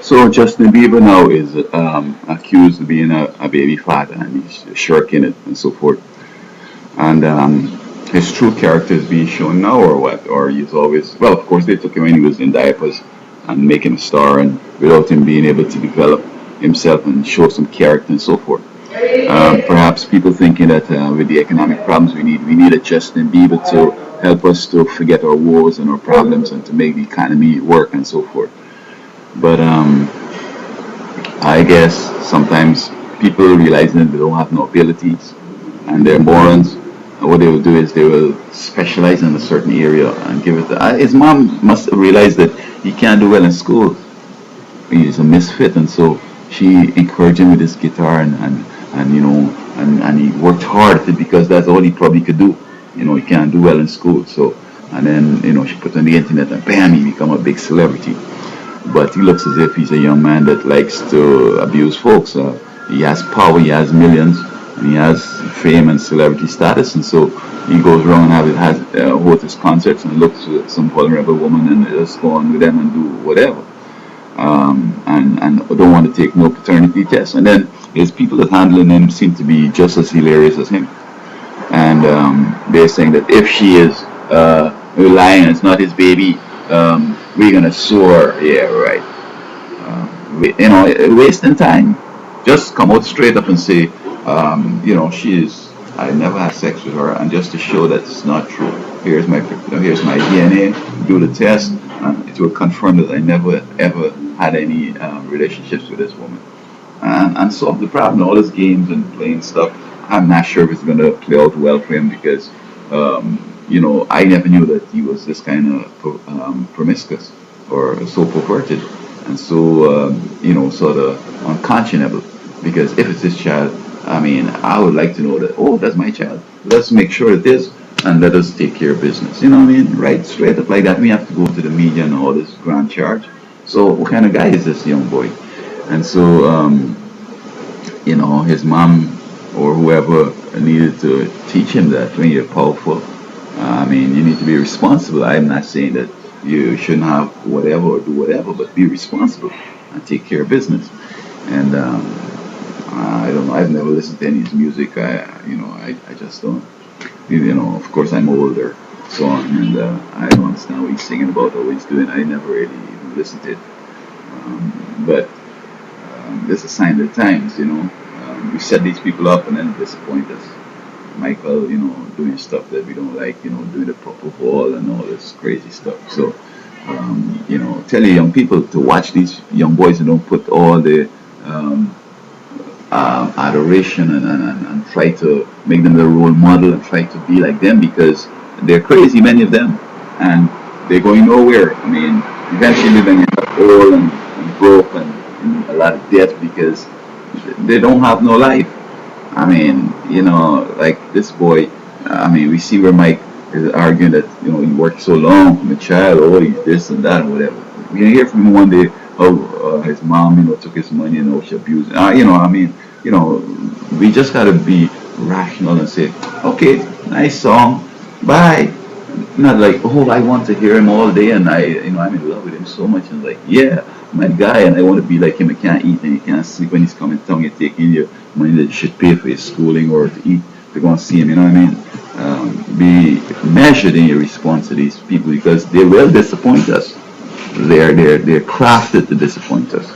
So Justin Bieber now is accused of being a baby father, and he's shirking it and so forth. And his true character is being shown now, or what? Or he's always, well, of course they took him when he was in diapers and make him a star, and without him being able to develop himself and show some character and so forth. Perhaps people thinking that with the economic problems we need a Justin Bieber to help us to forget our woes and our problems and to make the economy work and so forth. But I guess sometimes people realizing that they don't have no abilities and they're morons, what they will do is they will specialize in a certain area and give it. His mom must have realized that he can't do well in school. He's a misfit, and so she encouraged him with his guitar and and he worked hard at it because that's all he probably could do. He can't do well in school, so and then she put on the internet and bam, he become a big celebrity. But he looks as if he's a young man that likes to abuse folks. He has power, he has millions, and he has fame and celebrity status, and so he goes around and holds his concerts and looks at some vulnerable woman and just go on with them and do whatever. And don't want to take no paternity tests. And then his people that handling him seem to be just as hilarious as him. And they're saying that if she is lying and it's not his baby, we're gonna sue her. Yeah, right. Wasting time. Just come out straight up and say, she is. I never had sex with her, and just to show that it's not true. Here's my DNA. Do the test, and it will confirm that I never ever had any relationships with this woman, and solve the problem. All these games and playing stuff. I'm not sure if it's gonna play out well for him because I never knew that he was this kind of promiscuous or so perverted and so, sort of unconscionable. Because if it's his child, I mean, I would like to know that, oh, that's my child. Let's make sure it is and let us take care of business. You know what I mean? Right, straight up like that. We have to go to the media and all this grand charge. So what kind of guy is this young boy? And so, his mom or whoever needed to teach him that when you're powerful, you need to be responsible. I'm not saying that you shouldn't have whatever or do whatever, but be responsible and take care of business. And I don't know. I've never listened to any of his music. I just don't. Of course, I'm older, so on, and I don't understand what he's singing about or what he's doing. I never really even listened to it. But there's a sign of the times, we set these people up and then disappoint us. Michael, doing stuff that we don't like, doing the proper ball and all this crazy stuff. So, tell your young people to watch these young boys and don't put all the adoration and try to make them the role model and try to be like them because they're crazy, many of them, and they're going nowhere. Eventually they end up old and broke and in a lot of debt because they don't have no life. Like this boy, we see where Mike is arguing that, he worked so long from a child, oh, he's this and that and whatever. We can hear from him one day, his mom, took his money and she abused it. We just gotta be rational and say, okay, nice song, bye. Not like, oh, I want to hear him all day and I'm in love with him so much. And like, yeah, my guy, and I want to be like him. I can't eat and he can't sleep when he's coming down. You're taking your money that you should pay for his schooling or to eat to go and see him. You know what I mean? Be measured in your response to these people because they will disappoint us. They're crafted to disappoint us.